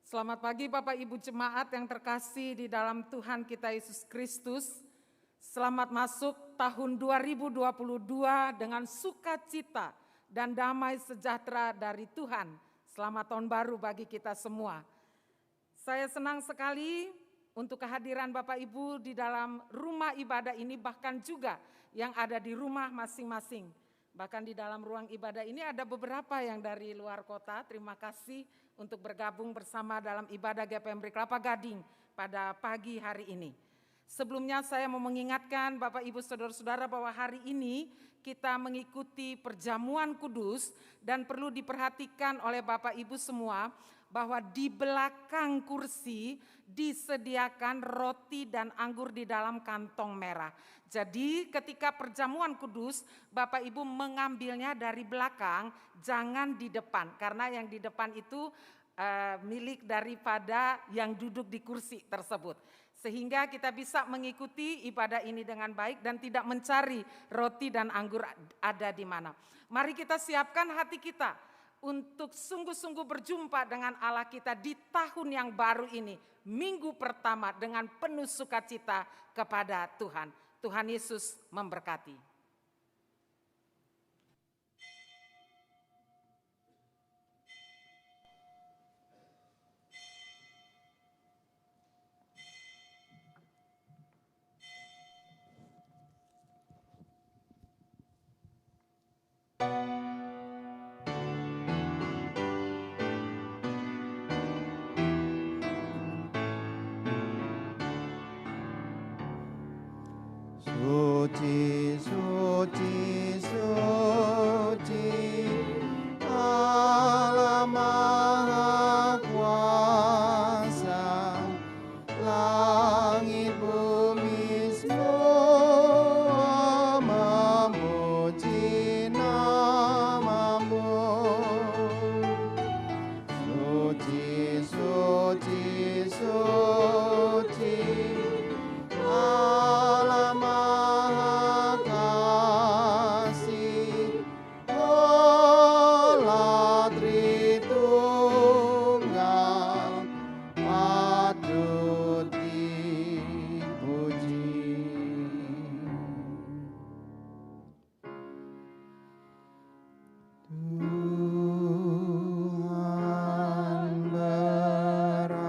Selamat pagi Bapak Ibu Jemaat yang terkasih di dalam Tuhan kita Yesus Kristus. Selamat masuk tahun 2022 dengan sukacita dan damai sejahtera dari Tuhan. Selamat tahun baru bagi kita semua. Saya senang sekali untuk kehadiran Bapak Ibu di dalam rumah ibadah ini, bahkan juga yang ada di rumah masing-masing. Bahkan di dalam ruang ibadah ini ada beberapa yang dari luar kota. Terima kasih untuk bergabung bersama dalam ibadah GPMB Kelapa Gading pada pagi hari ini. Sebelumnya saya mau mengingatkan Bapak Ibu Saudara-saudara bahwa hari ini kita mengikuti perjamuan kudus dan perlu diperhatikan oleh Bapak Ibu semua bahwa di belakang kursi disediakan roti dan anggur di dalam kantong merah. Jadi ketika perjamuan kudus Bapak Ibu mengambilnya dari belakang, jangan di depan. Karena yang di depan itu milik daripada yang duduk di kursi tersebut. Sehingga kita bisa mengikuti ibadah ini dengan baik dan tidak mencari roti dan anggur ada di mana. Mari kita siapkan hati kita untuk sungguh-sungguh berjumpa dengan Allah kita di tahun yang baru ini. Minggu pertama dengan penuh sukacita kepada Tuhan. Tuhan Yesus memberkati. Suci, suci, suci, Allah Maha Kuasa, langit bumi semua memuji nama-Mu. Suci, suci, suci, Allah Maha Kasih, Allah Tritunggal, patut dipuji. Tuhan berada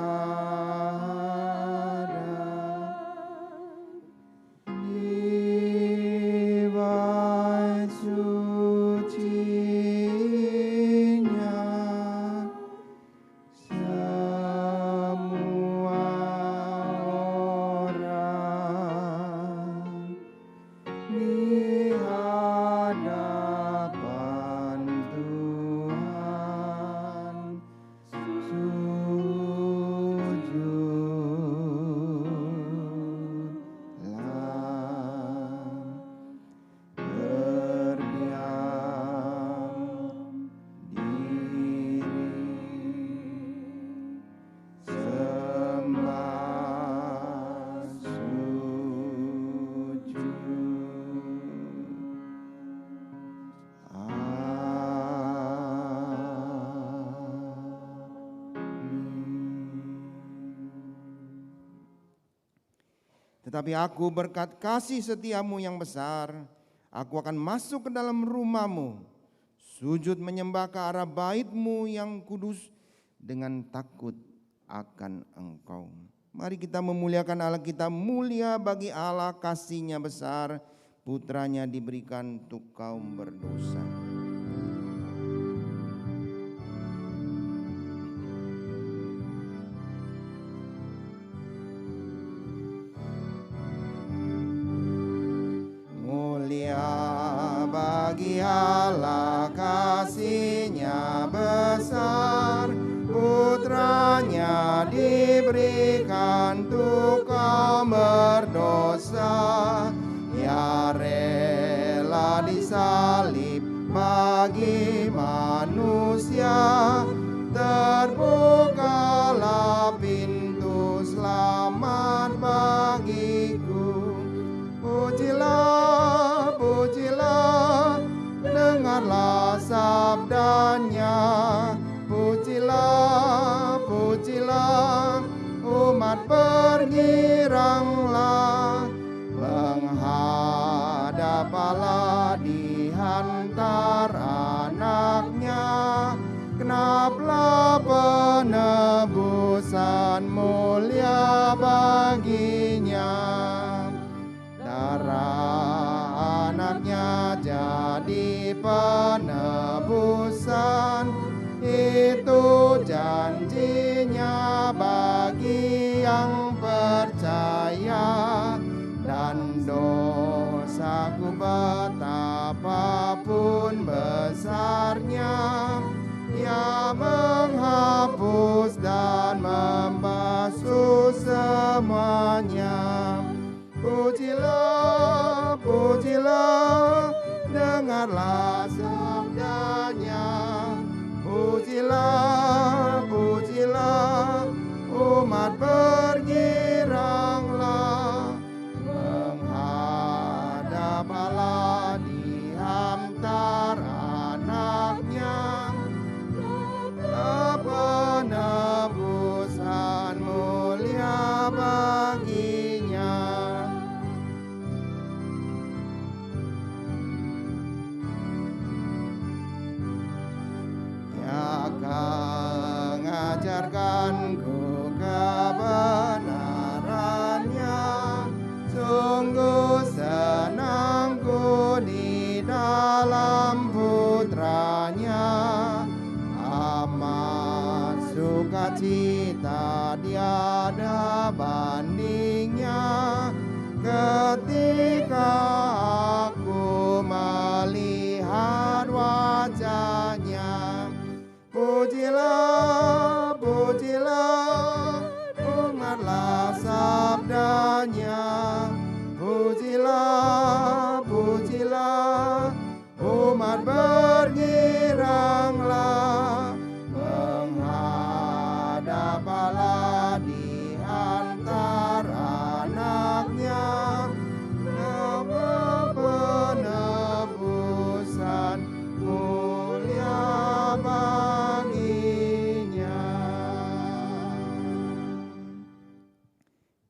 di bait suci-Nya, semua orang di hadapan Tuhan sujudlah, berdiam diri, sembah sujud. Tetapi aku berkat kasih setiamu yang besar, aku akan masuk ke dalam rumahmu, sujud menyembah ke arah bait-Mu yang kudus dengan takut akan Engkau. Mari kita memuliakan Allah kita. Mulia bagi Allah, kasih-Nya besar, putranya diberikan untuk kaum berdosa. Mulia bagi Allah, kasih-Nya besar, putranya diberikan untuk kaum berdosa. Ya rela disalib bagi manusia, terbukalah pintu selamat bagiku. Pujilah, pujilah, dengarlah sabdanya. Pujilah, pujilah, umat bergiranglah menghadap Allah di antara anaknya. Genaplah penebusan mulia baginya. Darah anaknya jadi penebusan, itu janjinya bagi yang percaya. Dan dosaku betapapun besarnya, Ia menghapus dan membasuh semuanya. Pujilah, pujilah, dengarlah sabdanya. Pujilah, pujilah, umat bergiranglah menghadap Allah di antara anaknya. Penebusan mulia baginya. Ya Kau ngajarkanku kebenarannya, sungguh senangku di dalam putranya. Amat sukacita tiada bandingnya ketika aku melihat wajahnya. Pujilah, pujilah, dengarlah sabdanya. Pujilah, pujilah, umat bergiranglah menghadap Allah di antara anaknya. Nama penebusan mulia baginya.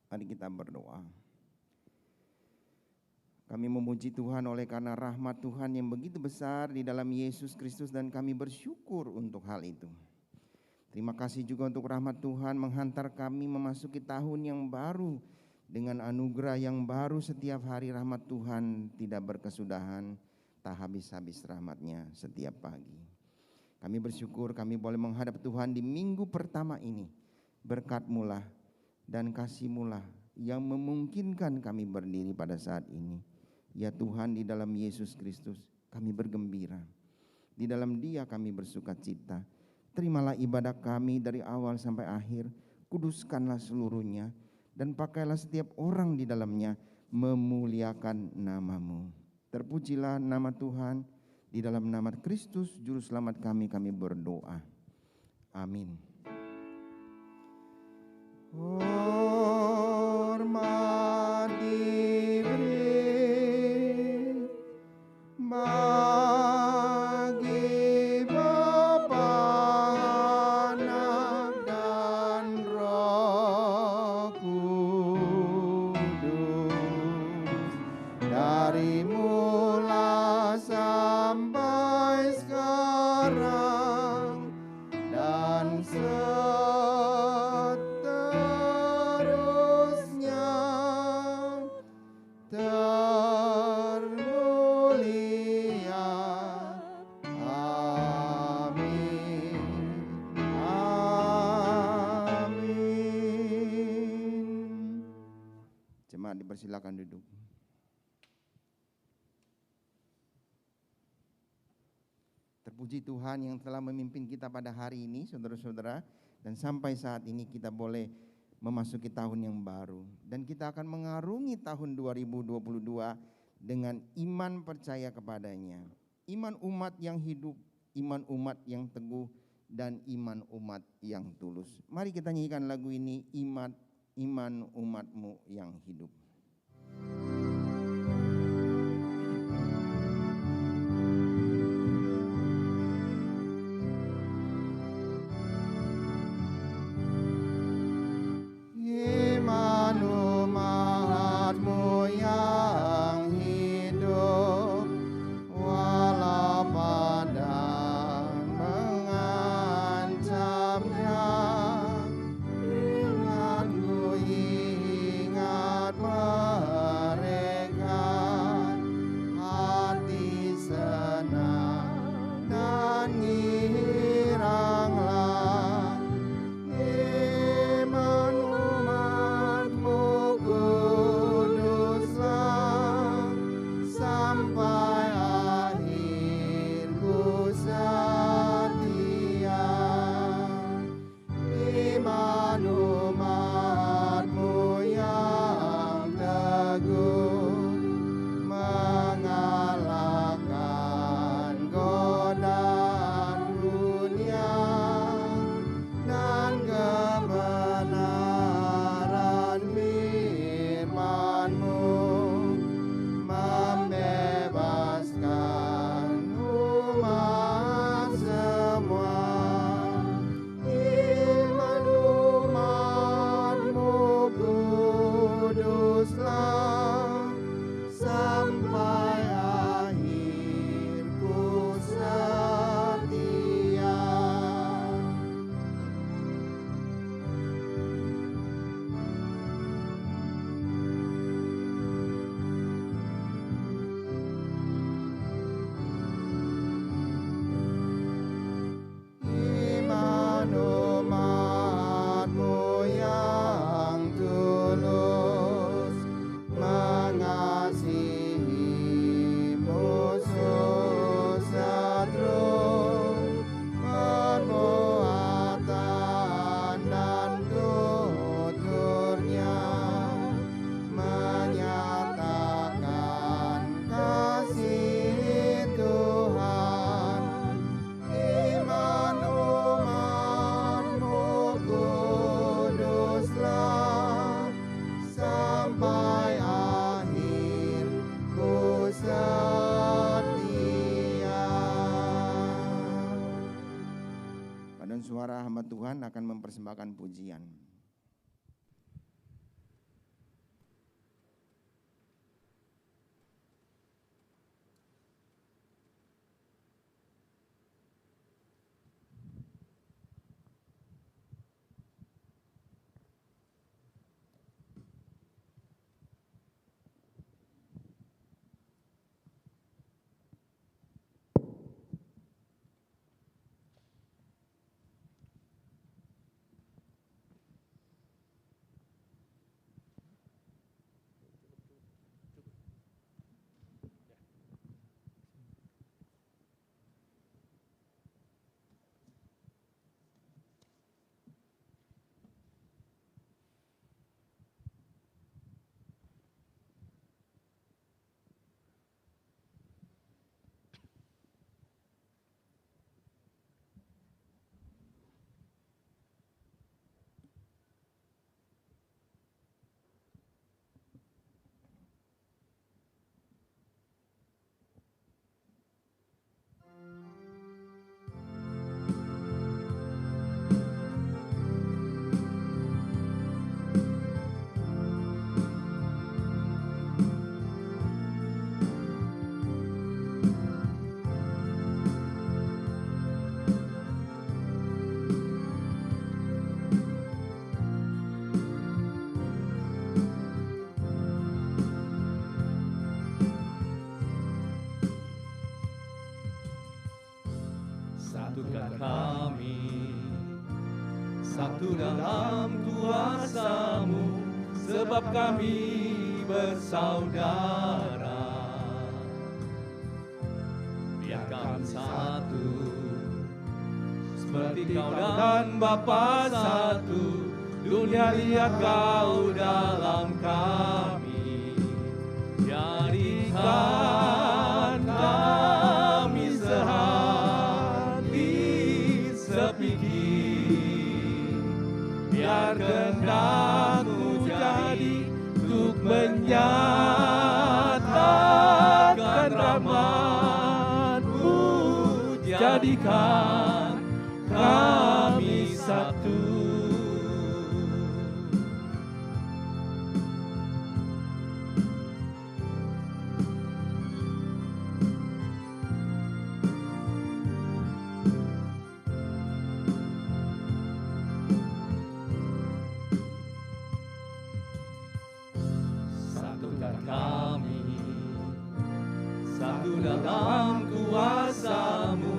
Mari kita berdoa. Kami memuji Tuhan oleh karena rahmat Tuhan yang begitu besar di dalam Yesus Kristus, dan kami bersyukur untuk hal itu. Terima kasih juga untuk rahmat Tuhan menghantar kami memasuki tahun yang baru dengan anugerah yang baru. Setiap hari rahmat Tuhan tidak berkesudahan, tak habis-habis rahmatnya setiap pagi. Kami bersyukur kami boleh menghadap Tuhan di minggu pertama ini. Berkat-Mu-lah dan kasih-Mu-lah yang memungkinkan kami berdiri pada saat ini. Ya Tuhan, di dalam Yesus Kristus kami bergembira. Di dalam Dia kami bersuka cita. Terimalah ibadah kami dari awal sampai akhir. Kuduskanlah seluruhnya dan pakailah setiap orang di dalamnya memuliakan nama-Mu. Terpujilah nama Tuhan. Di dalam nama Kristus Juru Selamat kami berdoa. Amin. Hormat diberi bagi Bapa, Anak, dan Roh Kudus, dari mula sampai sekarang dan seterusnya. Termulia. Amin. Amin. Jemaat dipersilakan duduk. Terpuji Tuhan yang telah memimpin kita pada hari ini, saudara-saudara, dan sampai saat ini kita boleh memasuki tahun yang baru, dan kita akan mengarungi tahun 2022 dengan iman percaya kepadanya, iman umat yang hidup, iman umat yang teguh, dan iman umat yang tulus. Mari kita nyanyikan lagu ini, iman umat-Mu yang hidup. suara hamba Tuhan akan mempersembahkan pujian. Satukan kami satu dalam kuasa-Mu, sebab kami bersaudara. Biar kami satu, seperti Kau dan Bapa satu. Dunia lihat Kau dalam kami. Jadikan kami sehati sepikir, biar kehendak-Mu jadi untuk menyatakan rahmat-Mu. Jadikan kami satu. Kami satu dalam kuasa-Mu,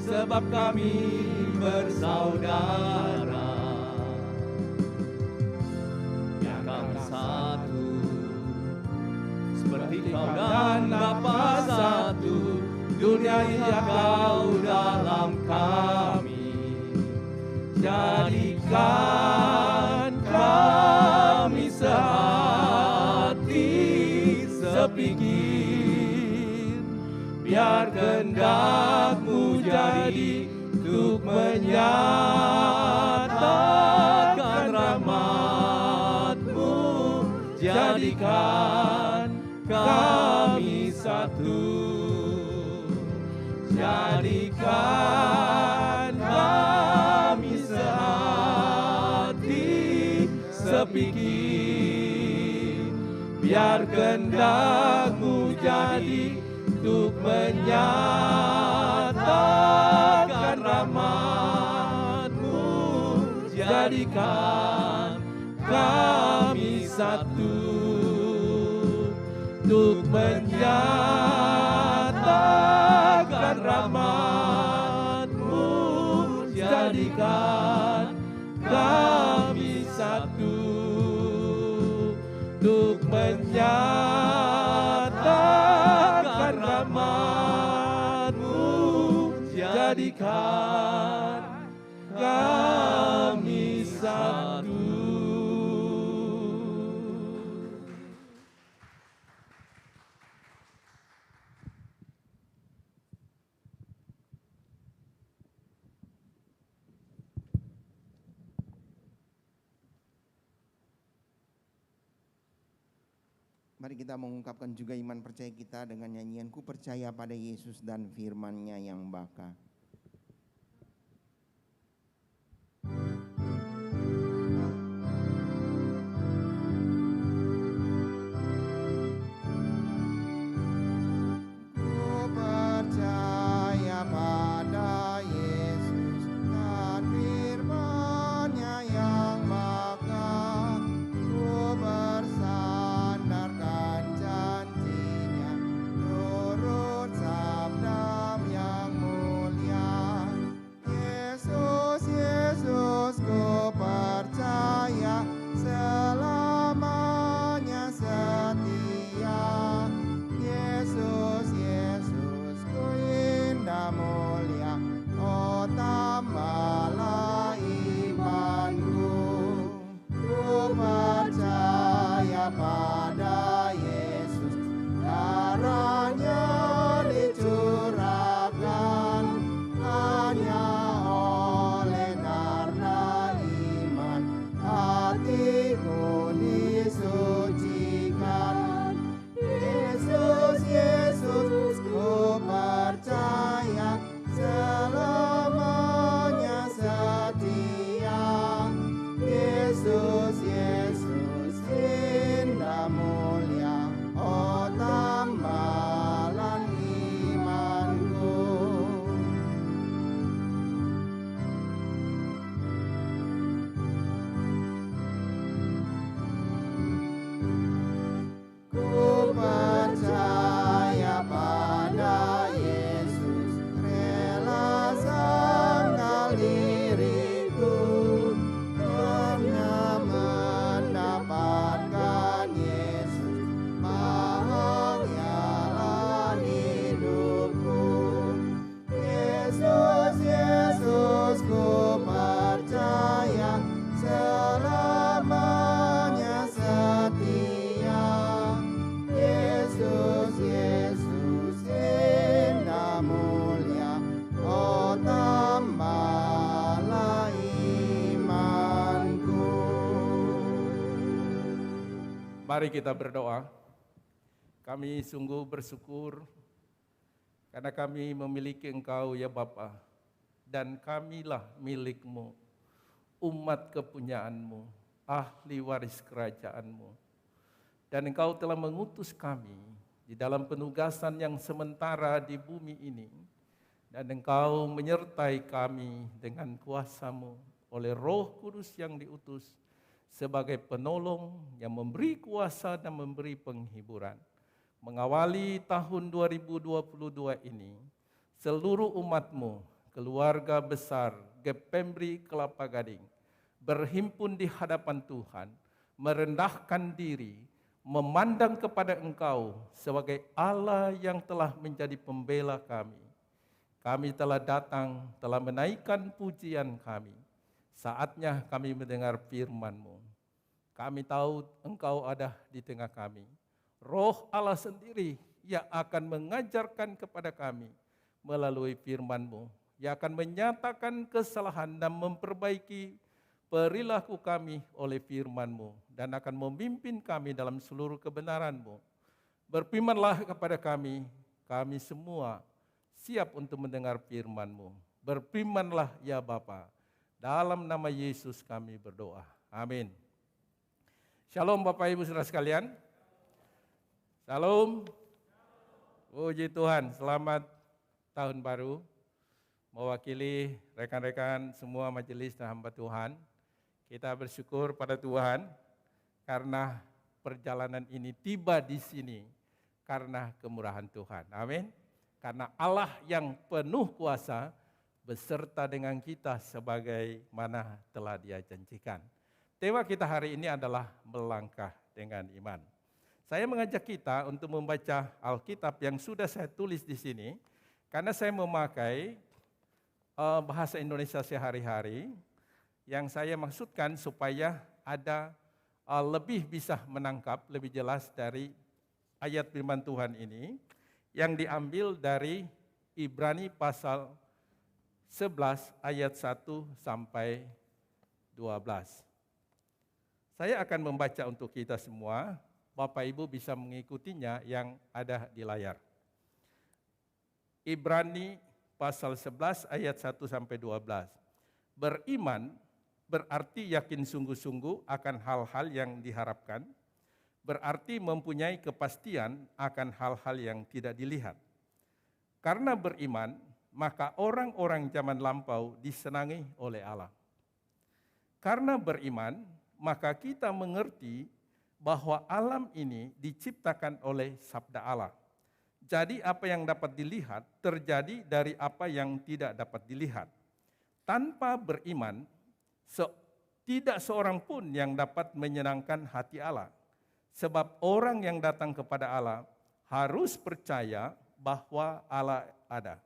sebab kami bersaudara. Yang kami satu, seperti Kau dan Bapa satu. Dunia lihat Kau dalam kami. Jadikan kami sepikir, biar kehendak-Mu jadi untuk menyatakan rahmat-Mu. Jadikan kami satu. Jadikan kami sehati sepikir, biar kehendak-Mu jadi untuk menyatakan rahmat-Mu. Jadikan kami satu untuk menyatakan rahmat-Mu. Jadikan kami satu untuk menyatakan rahmat-Mu. Jadikan kami satu. Mari kita mengungkapkan juga iman percaya kita dengan nyanyian Ku Percaya pada Yesus dan firman-Nya yang baka. Mari kita berdoa. Kami sungguh bersyukur karena kami memiliki Engkau ya Bapa, dan kamilah milik-Mu, umat kepunyaan-Mu, ahli waris kerajaan-Mu. Dan Engkau telah mengutus kami di dalam penugasan yang sementara di bumi ini, dan Engkau menyertai kami dengan kuasa-Mu oleh Roh Kudus yang diutus sebagai penolong yang memberi kuasa dan memberi penghiburan. Mengawali tahun 2022 ini, seluruh umat-Mu, keluarga besar Gepembri Kelapa Gading, berhimpun di hadapan Tuhan, merendahkan diri, memandang kepada Engkau sebagai Allah yang telah menjadi pembela kami. Kami telah datang, telah menaikkan pujian kami. Saatnya kami mendengar firman-Mu. Kami tahu Engkau ada di tengah kami. Roh Allah sendiri yang akan mengajarkan kepada kami melalui firman-Mu, yang akan menyatakan kesalahan dan memperbaiki perilaku kami oleh firman-Mu, dan akan memimpin kami dalam seluruh kebenaran-Mu. Berfirmanlah kepada kami semua siap untuk mendengar firman-Mu. Berfirmanlah ya Bapa, dalam nama Yesus kami berdoa. Amin. Shalom Bapak Ibu Saudara sekalian. Shalom. Puji Tuhan, selamat tahun baru. Mewakili rekan-rekan semua majelis dan hamba Tuhan, kita bersyukur pada Tuhan karena perjalanan ini tiba di sini karena kemurahan Tuhan. Amin. Karena Allah yang penuh kuasa beserta dengan kita sebagaimana telah Dia janjikan. Tema kita hari ini adalah melangkah dengan iman. Saya mengajak kita untuk membaca Alkitab yang sudah saya tulis di sini, karena saya memakai bahasa Indonesia sehari-hari, yang saya maksudkan supaya ada lebih bisa menangkap lebih jelas dari ayat firman Tuhan ini, yang diambil dari Ibrani pasal 11 ayat 1 sampai 12. Saya akan membaca untuk kita semua, Bapak Ibu bisa mengikutinya yang ada di layar. Ibrani pasal 11 ayat 1 sampai 12. Beriman berarti yakin sungguh-sungguh akan hal-hal yang diharapkan, berarti mempunyai kepastian akan hal-hal yang tidak dilihat. Karena beriman, maka orang-orang zaman lampau disenangi oleh Allah. Karena beriman, maka kita mengerti bahwa alam ini diciptakan oleh sabda Allah. Jadi apa yang dapat dilihat terjadi dari apa yang tidak dapat dilihat. Tanpa beriman, tidak seorang pun yang dapat menyenangkan hati Allah. Sebab orang yang datang kepada Allah harus percaya bahwa Allah ada.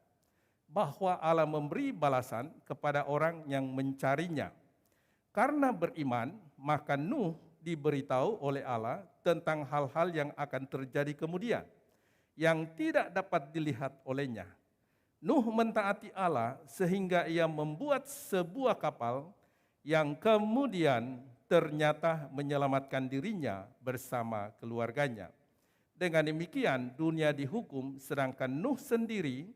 Bahwa Allah memberi balasan kepada orang yang mencarinya. Karena beriman, maka Nuh diberitahu oleh Allah tentang hal-hal yang akan terjadi kemudian, yang tidak dapat dilihat olehnya. Nuh mentaati Allah sehingga ia membuat sebuah kapal yang kemudian ternyata menyelamatkan dirinya bersama keluarganya. Dengan demikian dunia dihukum, sedangkan Nuh sendiri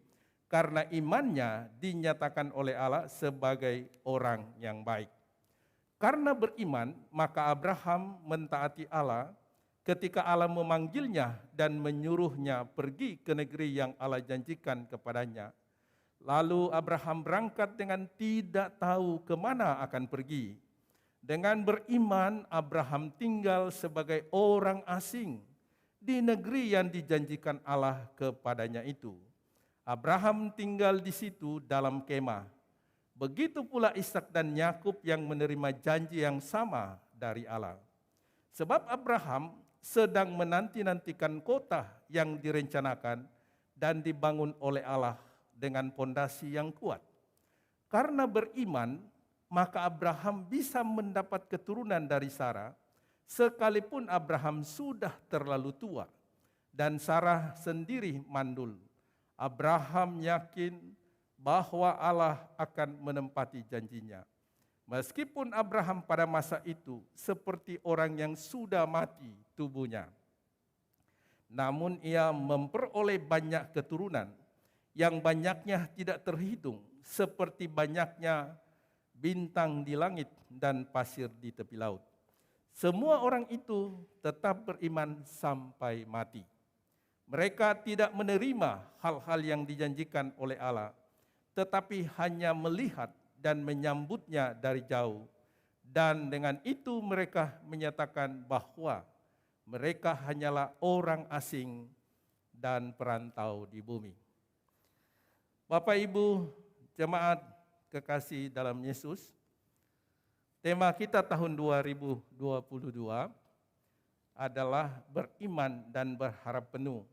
karena imannya dinyatakan oleh Allah sebagai orang yang baik. Karena beriman, maka Abraham mentaati Allah ketika Allah memanggilnya dan menyuruhnya pergi ke negeri yang Allah janjikan kepadanya. Lalu Abraham berangkat dengan tidak tahu kemana akan pergi. Dengan beriman, Abraham tinggal sebagai orang asing di negeri yang dijanjikan Allah kepadanya itu. Abraham tinggal di situ dalam kemah. Begitu pula Ishak dan Yakub yang menerima janji yang sama dari Allah. Sebab Abraham sedang menanti-nantikan kota yang direncanakan dan dibangun oleh Allah dengan pondasi yang kuat. Karena beriman, maka Abraham bisa mendapat keturunan dari Sarah, sekalipun Abraham sudah terlalu tua dan Sarah sendiri mandul. Abraham yakin bahwa Allah akan menempati janjinya. Meskipun Abraham pada masa itu seperti orang yang sudah mati tubuhnya, namun ia memperoleh banyak keturunan yang banyaknya tidak terhitung, seperti banyaknya bintang di langit dan pasir di tepi laut. Semua orang itu tetap beriman sampai mati. Mereka tidak menerima hal-hal yang dijanjikan oleh Allah, tetapi hanya melihat dan menyambutnya dari jauh. Dan dengan itu mereka menyatakan bahwa mereka hanyalah orang asing dan perantau di bumi. Bapak Ibu jemaat kekasih dalam Yesus, tema kita tahun 2022 adalah beriman dan berharap penuh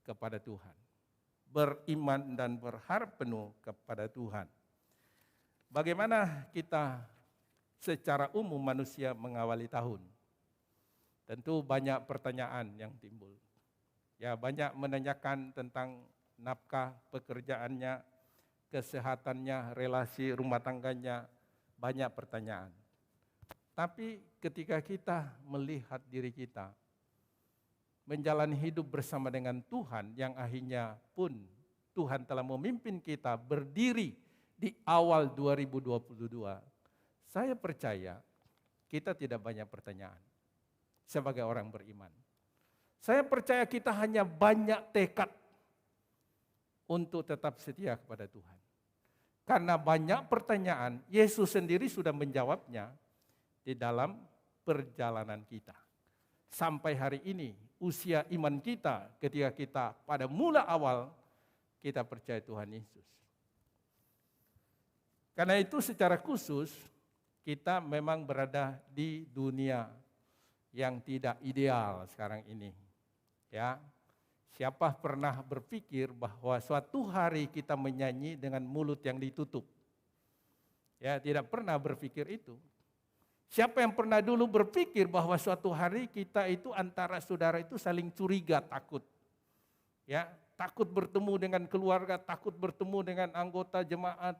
kepada Tuhan. Beriman dan berharap penuh kepada Tuhan. Bagaimana kita secara umum manusia mengawali tahun? Tentu banyak pertanyaan yang timbul. Ya, banyak menanyakan tentang nafkah pekerjaannya, kesehatannya, relasi rumah tangganya, banyak pertanyaan. Tapi ketika kita melihat diri kita, menjalani hidup bersama dengan Tuhan yang akhirnya pun Tuhan telah memimpin kita berdiri di awal 2022, saya percaya kita tidak banyak pertanyaan sebagai orang beriman. Saya percaya kita hanya banyak tekad untuk tetap setia kepada Tuhan. Karena banyak pertanyaan, Yesus sendiri sudah menjawabnya di dalam perjalanan kita. Sampai hari ini, usia iman kita ketika kita pada mula awal, kita percaya Tuhan Yesus. Karena itu secara khusus, kita memang berada di dunia yang tidak ideal sekarang ini. Ya, siapa pernah berpikir bahwa suatu hari kita menyanyi dengan mulut yang ditutup? Ya, tidak pernah berpikir itu. Siapa yang pernah dulu berpikir bahwa suatu hari kita itu antara saudara itu saling curiga, takut. Ya, takut bertemu dengan keluarga, takut bertemu dengan anggota jemaat,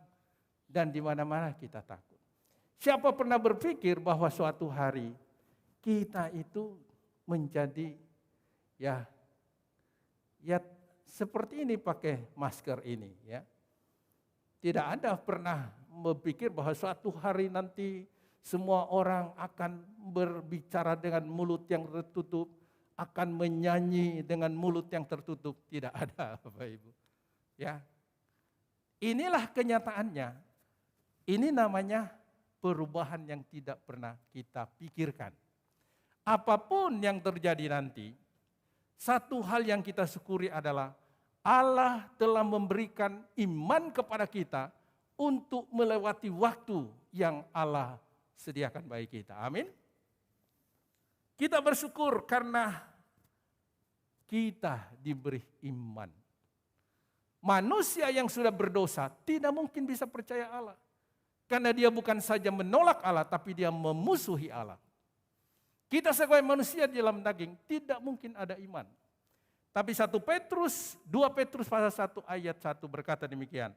dan di mana-mana kita takut. Siapa pernah berpikir bahwa suatu hari kita itu menjadi ya seperti ini, pakai masker ini, ya. Tidak ada pernah berpikir bahwa suatu hari nanti semua orang akan berbicara dengan mulut yang tertutup, akan menyanyi dengan mulut yang tertutup. Tidak ada, Bapak Ibu. Ya. Inilah kenyataannya. Ini namanya perubahan yang tidak pernah kita pikirkan. Apapun yang terjadi nanti, satu hal yang kita syukuri adalah Allah telah memberikan iman kepada kita untuk melewati waktu yang Allah sediakan bagi kita. Amin. Kita bersyukur karena kita diberi iman. Manusia yang sudah berdosa tidak mungkin bisa percaya Allah. Karena dia bukan saja menolak Allah, tapi dia memusuhi Allah. Kita sebagai manusia di dalam daging tidak mungkin ada iman. Tapi 2 Petrus pasal 1 ayat 1 berkata demikian.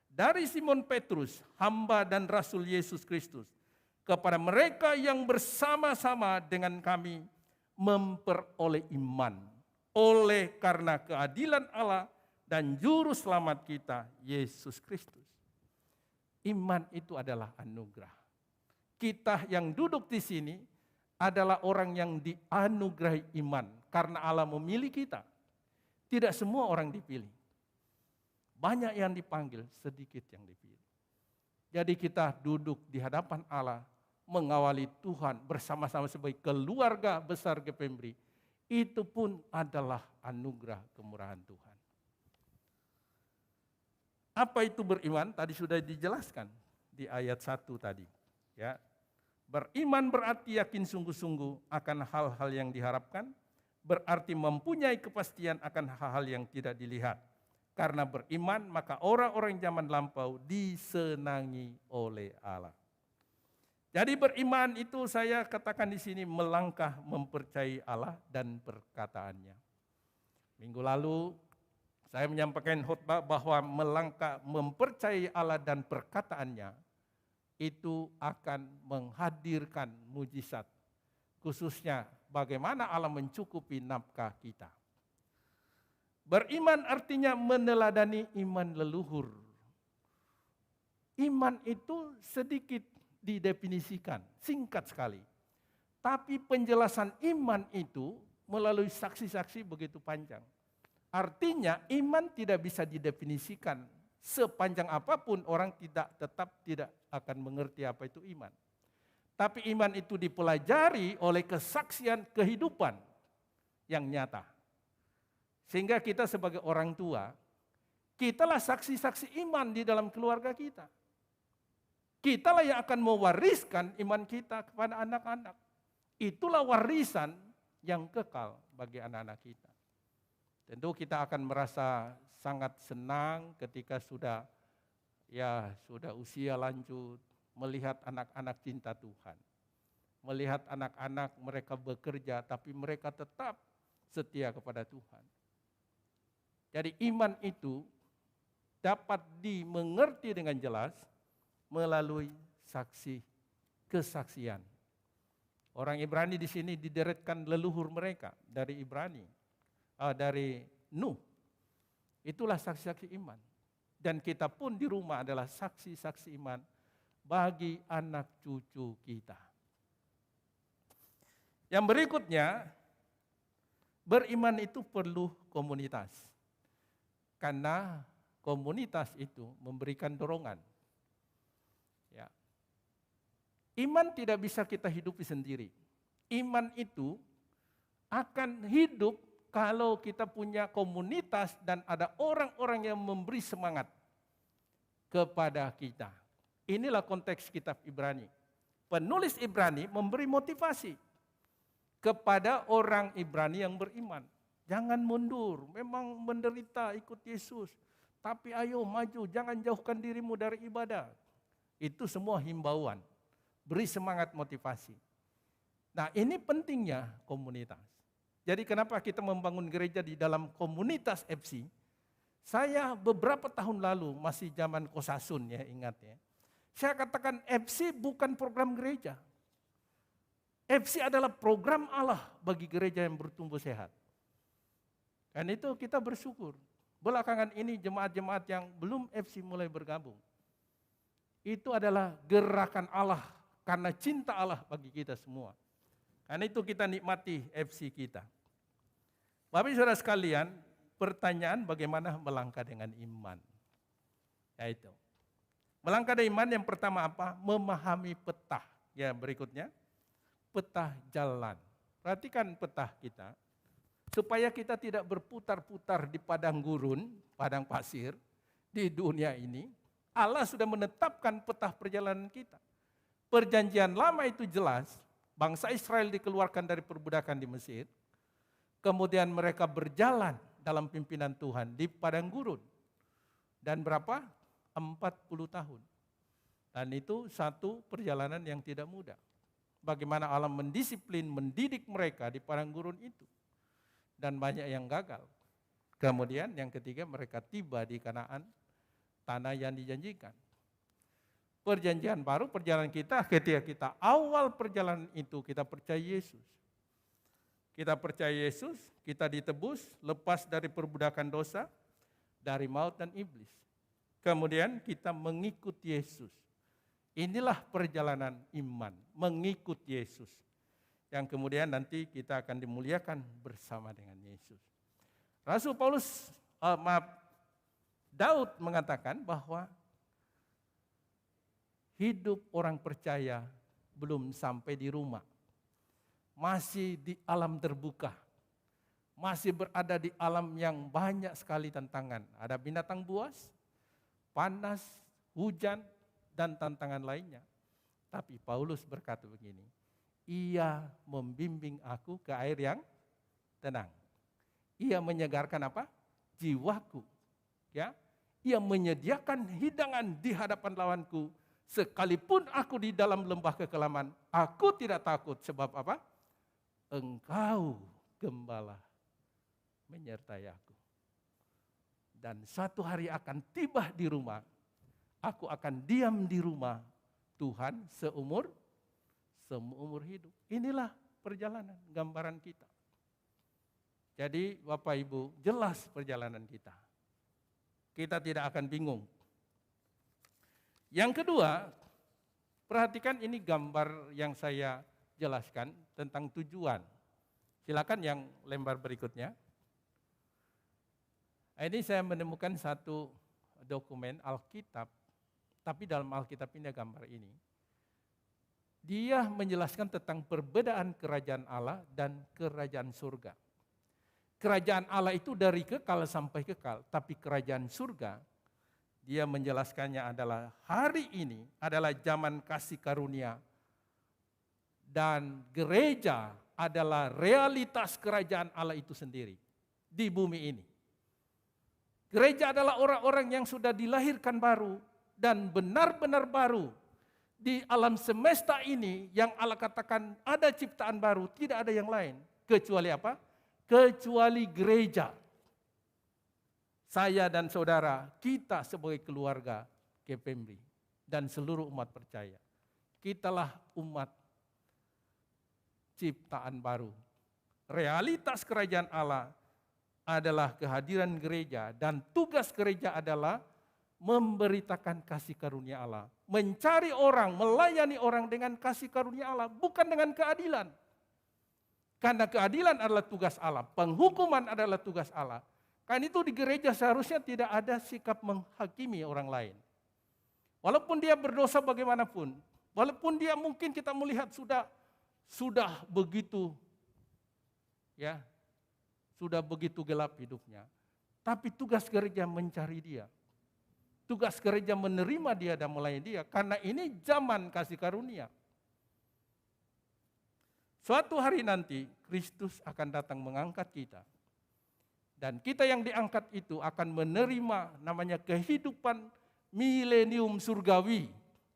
Dari Simon Petrus, hamba dan Rasul Yesus Kristus, kepada mereka yang bersama-sama dengan kami memperoleh iman. Oleh karena keadilan Allah dan juru selamat kita, Yesus Kristus. Iman itu adalah anugerah. Kita yang duduk di sini adalah orang yang dianugerahi iman karena Allah memilih kita. Tidak semua orang dipilih. Banyak yang dipanggil, sedikit yang dipilih. Jadi kita duduk di hadapan Allah, mengawali Tuhan bersama-sama sebagai keluarga besar GPMBRI. Itu pun adalah anugerah kemurahan Tuhan. Apa itu beriman? Tadi sudah dijelaskan di ayat 1 tadi. Ya. Beriman berarti yakin sungguh-sungguh akan hal-hal yang diharapkan, berarti mempunyai kepastian akan hal-hal yang tidak dilihat. Karena beriman, maka orang-orang zaman lampau disenangi oleh Allah. Jadi beriman itu saya katakan di sini melangkah mempercayai Allah dan perkataannya. Minggu lalu saya menyampaikan khotbah bahwa melangkah mempercayai Allah dan perkataannya itu akan menghadirkan mujizat. Khususnya bagaimana Allah mencukupi nafkah kita. Beriman artinya meneladani iman leluhur. Iman itu sedikit didefinisikan, singkat sekali. Tapi penjelasan iman itu melalui saksi-saksi begitu panjang. Artinya iman tidak bisa didefinisikan. Sepanjang apapun orang tetap tidak akan mengerti apa itu iman. Tapi iman itu dipelajari oleh kesaksian kehidupan yang nyata. Sehingga kita sebagai orang tua, kitalah saksi-saksi iman di dalam keluarga kita. Kitalah yang akan mewariskan iman kita kepada anak-anak. Itulah warisan yang kekal bagi anak-anak kita. Tentu kita akan merasa sangat senang ketika sudah usia lanjut, melihat anak-anak cinta Tuhan. Melihat anak-anak mereka bekerja tapi mereka tetap setia kepada Tuhan. Jadi iman itu dapat dimengerti dengan jelas melalui kesaksian. Orang Ibrani di sini dideretkan leluhur mereka dari dari Nuh. Itulah saksi-saksi iman. Dan kita pun di rumah adalah saksi-saksi iman bagi anak cucu kita. Yang berikutnya, beriman itu perlu komunitas. Karena komunitas itu memberikan dorongan. Ya. Iman tidak bisa kita hidupi sendiri. Iman itu akan hidup kalau kita punya komunitas dan ada orang-orang yang memberi semangat kepada kita. Inilah konteks kitab Ibrani. Penulis Ibrani memberi motivasi kepada orang Ibrani yang beriman. Jangan mundur, memang menderita ikut Yesus. Tapi ayo maju, jangan jauhkan dirimu dari ibadah. Itu semua himbauan, beri semangat motivasi. Nah ini pentingnya komunitas. Jadi kenapa kita membangun gereja di dalam komunitas FC? Saya beberapa tahun lalu, masih zaman Kosasun ya, ingat ya. Saya katakan FC bukan program gereja. FC adalah program Allah bagi gereja yang bertumbuh sehat. Dan itu kita bersyukur. Belakangan ini jemaat-jemaat yang belum FC mulai bergabung. Itu adalah gerakan Allah karena cinta Allah bagi kita semua. Karena itu kita nikmati FC kita. Bapak Ibu Saudara sekalian, pertanyaan bagaimana melangkah dengan iman? Yaitu melangkah dengan iman yang pertama apa? Memahami peta. Ya berikutnya, peta jalan. Perhatikan peta kita, supaya kita tidak berputar-putar di padang gurun, padang pasir, di dunia ini. Allah sudah menetapkan peta perjalanan kita. Perjanjian lama itu jelas, bangsa Israel dikeluarkan dari perbudakan di Mesir, kemudian mereka berjalan dalam pimpinan Tuhan di padang gurun. Dan berapa? 40 tahun. Dan itu satu perjalanan yang tidak mudah. Bagaimana Allah mendisiplin, mendidik mereka di padang gurun itu. Dan banyak yang gagal. Kemudian yang ketiga mereka tiba di Kanaan, tanah yang dijanjikan. Perjanjian baru, perjalanan kita ketika kita awal perjalanan itu kita percaya Yesus. Kita percaya Yesus, kita ditebus, lepas dari perbudakan dosa, dari maut dan iblis. Kemudian kita mengikut Yesus. Inilah perjalanan iman, mengikut Yesus. Yang kemudian nanti kita akan dimuliakan bersama dengan Yesus. Rasul Daud mengatakan bahwa hidup orang percaya belum sampai di rumah. Masih di alam terbuka. Masih berada di alam yang banyak sekali tantangan. Ada binatang buas, panas, hujan, dan tantangan lainnya. Tapi Paulus berkata begini, ia membimbing aku ke air yang tenang. Ia menyegarkan apa? Jiwaku. Ya, ia menyediakan hidangan di hadapan lawanku. Sekalipun aku di dalam lembah kekelaman, aku tidak takut. Sebab apa? Engkau gembala menyertai aku. Dan satu hari akan tiba di rumah. Aku akan diam di rumah Tuhan seumur hidup. Inilah perjalanan, gambaran kita. Jadi Bapak Ibu, jelas perjalanan kita. Kita tidak akan bingung. Yang kedua, perhatikan ini gambar yang saya jelaskan tentang tujuan. Silakan yang lembar berikutnya. Ini saya menemukan satu dokumen Alkitab, tapi dalam Alkitab ini ada gambar ini. Dia menjelaskan tentang perbedaan kerajaan Allah dan kerajaan surga. Kerajaan Allah itu dari kekal sampai kekal, tapi kerajaan surga, dia menjelaskannya adalah hari ini adalah zaman kasih karunia. Dan gereja adalah realitas kerajaan Allah itu sendiri di bumi ini. Gereja adalah orang-orang yang sudah dilahirkan baru dan benar-benar baru. Di alam semesta ini yang Allah katakan ada ciptaan baru, tidak ada yang lain. Kecuali apa? Kecuali gereja. Saya dan saudara, kita sebagai keluarga KPMB dan seluruh umat percaya. Kitalah umat ciptaan baru. Realitas kerajaan Allah adalah kehadiran gereja dan tugas gereja adalah memberitakan kasih karunia Allah. Mencari orang, melayani orang dengan kasih karunia Allah, bukan dengan keadilan. Karena keadilan adalah tugas Allah, penghukuman adalah tugas Allah. Kan itu di gereja seharusnya tidak ada sikap menghakimi orang lain. Walaupun dia berdosa bagaimanapun, walaupun dia mungkin kita melihat sudah begitu sudah begitu gelap hidupnya. Tapi tugas gereja mencari dia. Tugas gereja menerima dia dan melayani dia. Karena ini zaman kasih karunia. Suatu hari nanti Kristus akan datang mengangkat kita. Dan kita yang diangkat itu akan menerima namanya kehidupan milenium surgawi.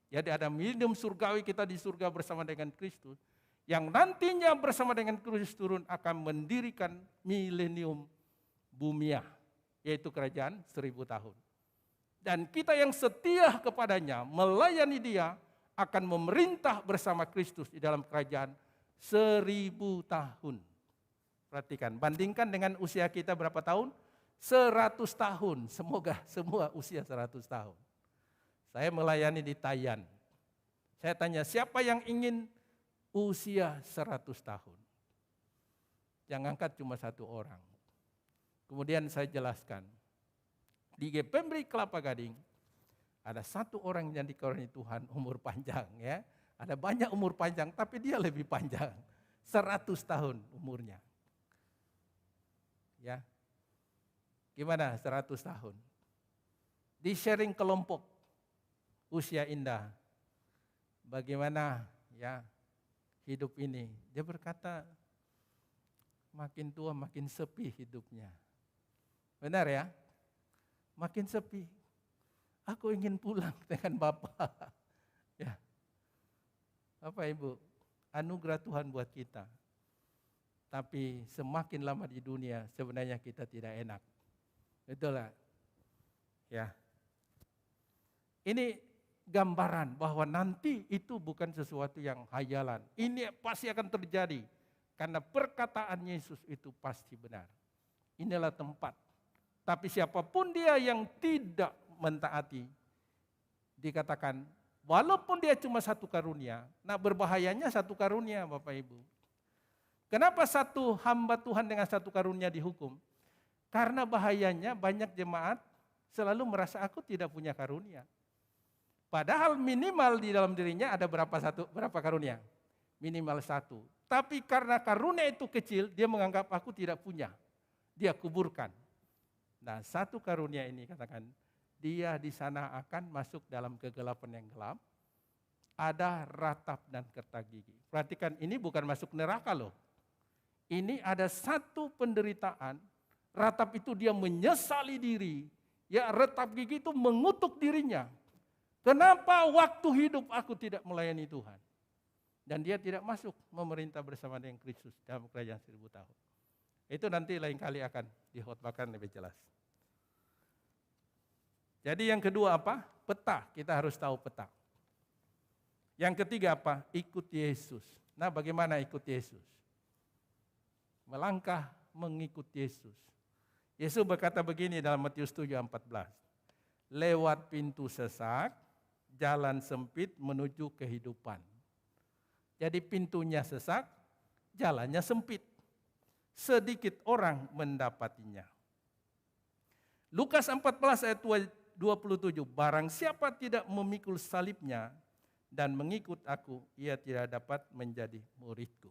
Jadi ada milenium surgawi, kita di surga bersama dengan Kristus. Yang nantinya bersama dengan Kristus turun akan mendirikan milenium bumia, yaitu kerajaan 1000 tahun. Dan kita yang setia kepadanya, melayani dia, akan memerintah bersama Kristus di dalam kerajaan 1000 tahun. Perhatikan, bandingkan dengan usia kita berapa tahun? 100 tahun, semoga semua usia 100 tahun. Saya melayani di Tayan. Saya tanya, siapa yang ingin usia 100 tahun? Yang angkat cuma satu orang. Kemudian saya jelaskan, di GPMB Kelapa Gading, ada satu orang yang dikaruniai Tuhan umur panjang ya. Ada banyak umur panjang, tapi dia lebih panjang. 100 tahun umurnya. Ya. Gimana 100 tahun? Di sharing kelompok usia indah. Bagaimana ya hidup ini? Dia berkata, makin tua makin sepi hidupnya. Benar ya? Makin sepi. Aku ingin pulang dengan Bapak. Ya. Bapak Ibu, anugerah Tuhan buat kita. Tapi semakin lama di dunia sebenarnya kita tidak enak. Betul lah. Ya. Ini gambaran bahwa nanti itu bukan sesuatu yang hayalan. Ini pasti akan terjadi. Karena perkataan Yesus itu pasti benar. Inilah tempat. Tapi siapapun dia yang tidak mentaati, dikatakan walaupun dia cuma satu karunia, nah berbahayanya satu karunia Bapak Ibu. Kenapa satu hamba Tuhan dengan satu karunia dihukum? Karena bahayanya banyak jemaat selalu merasa aku tidak punya karunia. Padahal minimal di dalam dirinya ada berapa karunia? Minimal satu. Tapi karena karunia itu kecil, dia menganggap aku tidak punya. Dia kuburkan. Nah, satu karunia ini katakan, dia di sana akan masuk dalam kegelapan yang gelap. Ada ratap dan kerta gigi. Perhatikan, ini bukan masuk neraka loh. Ini ada satu penderitaan. Ratap itu dia menyesali diri. Ya, ratap gigi itu mengutuk dirinya. Kenapa waktu hidup aku tidak melayani Tuhan? Dan dia tidak masuk memerintah bersama dengan Kristus dalam kerajaan 1000 tahun. Itu nanti lain kali akan dikhotbahkan lebih jelas. Jadi yang kedua apa? Peta, kita harus tahu peta. Yang ketiga apa? Ikut Yesus. Nah, bagaimana ikut Yesus? Melangkah mengikut Yesus. Yesus berkata begini dalam Matius 7:14. Lewat pintu sesak, jalan sempit menuju kehidupan. Jadi pintunya sesak, jalannya sempit. Sedikit orang mendapatinya. Lukas 14 ayat 27. Barang siapa tidak memikul salibnya dan mengikut aku, ia tidak dapat menjadi muridku.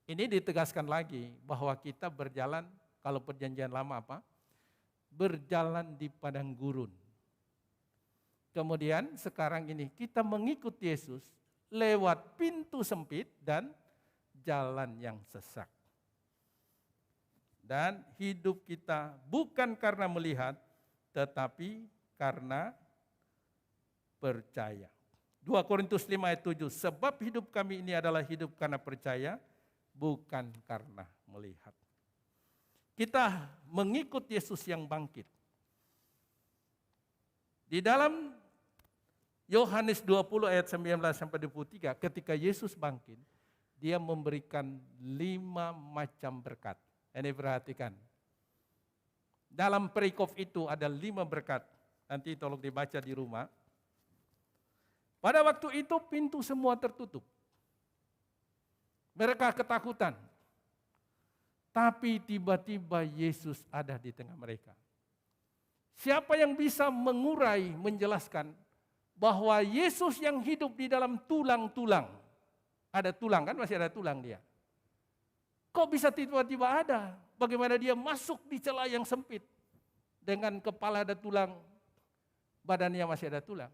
Ini ditegaskan lagi bahwa kita berjalan, kalau perjanjian lama apa? Berjalan di padang gurun. Kemudian sekarang ini kita mengikut Yesus lewat pintu sempit dan jalan yang sesak. Dan hidup kita bukan karena melihat, tetapi karena percaya. 2 Korintus 5 ayat 7, sebab hidup kami ini adalah hidup karena percaya, bukan karena melihat. Kita mengikut Yesus yang bangkit. Di dalam Yohanes 20 ayat 19 sampai 23, ketika Yesus bangkit, dia memberikan 5 macam berkat. Ini perhatikan. Dalam perikop itu ada 5 berkat. Nanti tolong dibaca di rumah. Pada waktu itu pintu semua tertutup. Mereka ketakutan. Tapi tiba-tiba Yesus ada di tengah mereka. Siapa yang bisa mengurai, menjelaskan bahwa Yesus yang hidup di dalam tulang-tulang. Ada tulang kan, masih ada tulang dia. Kok bisa tiba-tiba ada? Bagaimana dia masuk di celah yang sempit? Dengan kepala ada tulang, badannya masih ada tulang.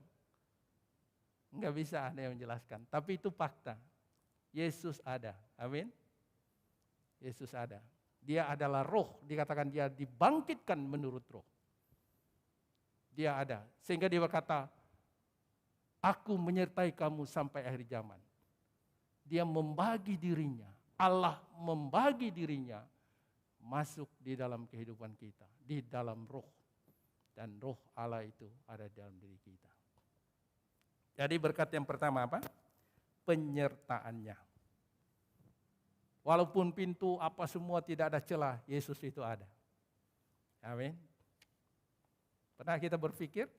Enggak bisa ada yang menjelaskan. Tapi itu fakta. Yesus ada. Amin. Yesus ada. Dia adalah roh. Dikatakan dia dibangkitkan menurut roh. Dia ada. Sehingga dia berkata, aku menyertai kamu sampai akhir zaman. Dia membagi dirinya. Allah membagi dirinya masuk di dalam kehidupan kita, di dalam roh. Dan roh Allah itu ada di dalam diri kita. Jadi berkat yang pertama apa? Penyertaannya. Walaupun pintu apa semua tidak ada celah, Yesus itu ada. Amin. Pernah kita berpikir,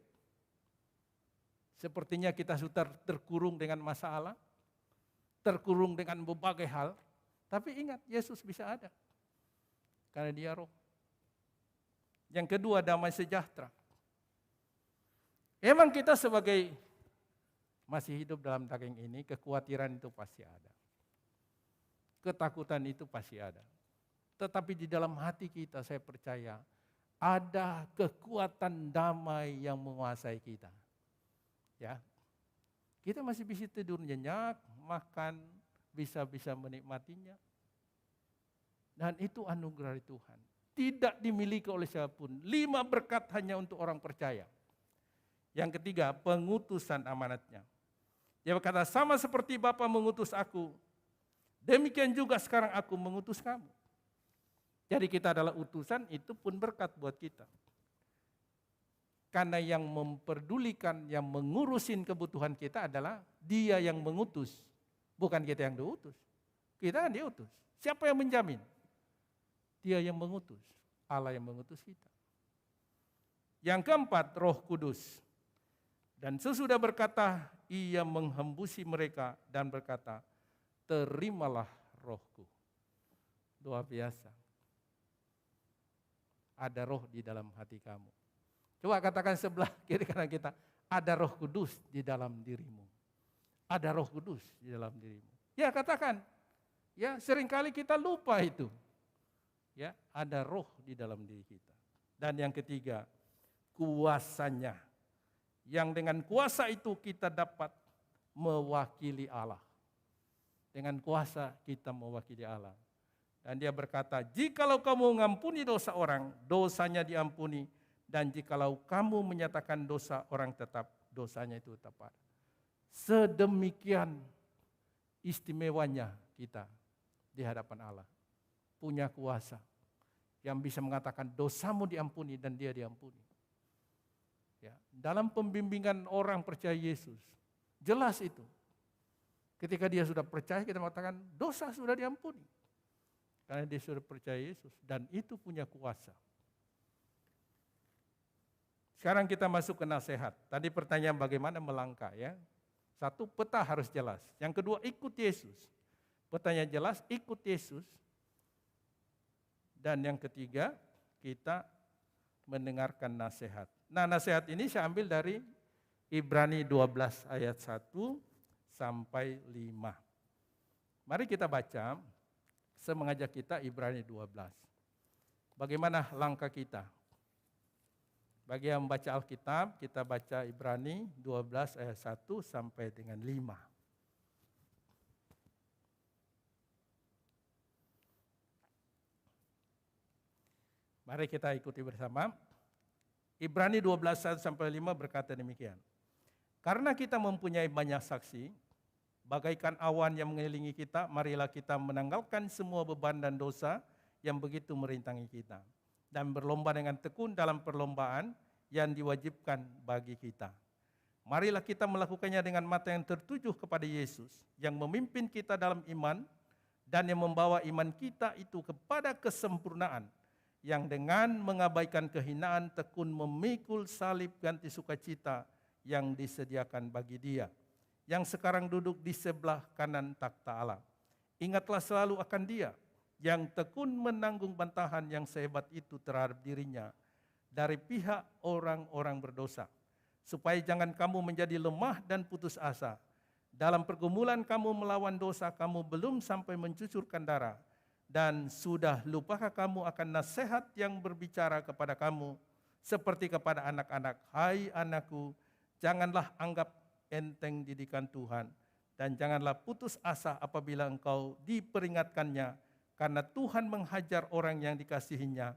sepertinya kita sudah terkurung dengan masalah, terkurung dengan berbagai hal, tapi ingat Yesus bisa ada. Karena dia roh. Yang kedua, damai sejahtera. Emang kita sebagai masih hidup dalam daging ini, kekhawatiran itu pasti ada. Ketakutan itu pasti ada. Tetapi di dalam hati kita saya percaya ada kekuatan damai yang menguasai kita. Ya. Kita masih bisa tidur nyenyak, makan, bisa menikmatinya. Dan itu anugerah Tuhan. Tidak dimiliki oleh siapapun. 5 berkat hanya untuk orang percaya. Yang ketiga, pengutusan amanatnya. Dia berkata, sama seperti Bapa mengutus aku, demikian juga sekarang aku mengutus kamu. Jadi kita adalah utusan, itu pun berkat buat kita. Karena yang memperdulikan, yang mengurusin kebutuhan kita adalah dia yang mengutus. Bukan kita yang diutus. Kita yang diutus. Siapa yang menjamin? Dia yang mengutus. Allah yang mengutus kita. Yang keempat, Roh Kudus. Dan sesudah berkata, ia menghembusi mereka dan berkata, terimalah rohku. Luar biasa. Ada roh di dalam hati kamu. Coba katakan sebelah kiri kanan kita, ada Roh Kudus di dalam dirimu. Ada Roh Kudus di dalam dirimu. Ya katakan, ya seringkali kita lupa itu. Ya ada roh di dalam diri kita. Dan yang ketiga, kuasanya. Yang dengan kuasa itu kita dapat mewakili Allah. Dengan kuasa kita mewakili Allah. Dan dia berkata, jikalau kamu mengampuni dosa orang, dosanya diampuni. Dan jikalau kamu menyatakan dosa orang tetap, dosanya itu tetap ada. Sedemikian istimewanya kita di hadapan Allah. Punya kuasa yang bisa mengatakan dosamu diampuni dan dia diampuni. Ya, dalam pembimbingan orang percaya Yesus, jelas itu. Ketika dia sudah percaya, kita mengatakan dosa sudah diampuni. Karena dia sudah percaya Yesus dan itu punya kuasa. Sekarang kita masuk ke nasihat. Tadi pertanyaan bagaimana melangkah ya. Satu, peta harus jelas. Yang kedua, ikut Yesus. Petanya jelas, ikut Yesus. Dan yang ketiga, kita mendengarkan nasihat. Nah, nasihat ini saya ambil dari Ibrani 12 ayat 1 sampai 5. Mari kita baca, saya mengajak kita Ibrani 12. Bagaimana langkah kita? Bagi yang membaca Alkitab, kita baca Ibrani 12 ayat 1 sampai dengan 5. Mari kita ikuti bersama. Ibrani 12 1 sampai 5 berkata demikian. Karena kita mempunyai banyak saksi, bagaikan awan yang mengelilingi kita, marilah kita menanggalkan semua beban dan dosa yang begitu merintangi kita. Dan berlomba dengan tekun dalam perlombaan yang diwajibkan bagi kita. Marilah kita melakukannya dengan mata yang tertuju kepada Yesus, yang memimpin kita dalam iman, dan yang membawa iman kita itu kepada kesempurnaan, yang dengan mengabaikan kehinaan tekun memikul salib ganti sukacita yang disediakan bagi Dia, yang sekarang duduk di sebelah kanan takhta Allah. Ingatlah selalu akan Dia, yang tekun menanggung bantahan yang sehebat itu terhadap dirinya dari pihak orang-orang berdosa, supaya jangan kamu menjadi lemah dan putus asa. Dalam pergumulan kamu melawan dosa, kamu belum sampai mencucurkan darah, dan sudah lupakah kamu akan nasihat yang berbicara kepada kamu seperti kepada anak-anak, hai anakku, janganlah anggap enteng didikan Tuhan, dan janganlah putus asa apabila engkau diperingatkannya, karena Tuhan menghajar orang yang dikasihinya,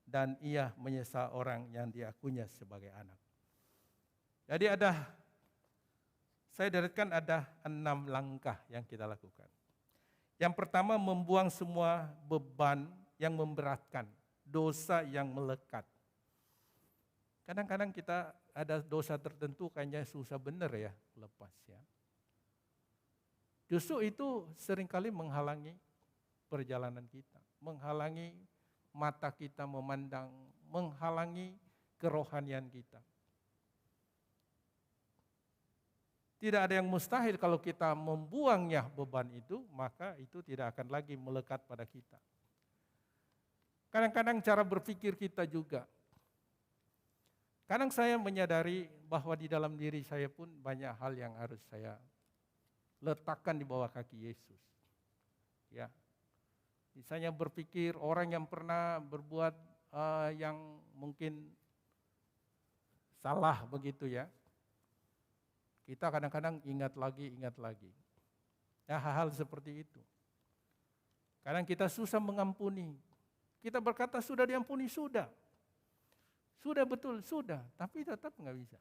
dan Ia menyesal orang yang diakuinya sebagai anak. Jadi saya deretkan ada 6 langkah yang kita lakukan. Yang pertama, membuang semua beban yang memberatkan, dosa yang melekat. Kadang-kadang kita ada dosa tertentu kayaknya susah benar ya lepas ya. Justru itu seringkali menghalangi perjalanan kita, menghalangi mata kita memandang, menghalangi kerohanian kita. Tidak ada yang mustahil kalau kita membuangnya beban itu, maka itu tidak akan lagi melekat pada kita. Kadang-kadang cara berpikir kita juga. Kadang saya menyadari bahwa di dalam diri saya pun banyak hal yang harus saya letakkan di bawah kaki Yesus. Ya. Misalnya berpikir orang yang pernah berbuat yang mungkin salah begitu ya. Kita kadang-kadang ingat lagi. Ya, hal-hal seperti itu. Kadang kita susah mengampuni. Kita berkata sudah diampuni, sudah. Sudah betul, sudah. Tapi tetap nggak bisa.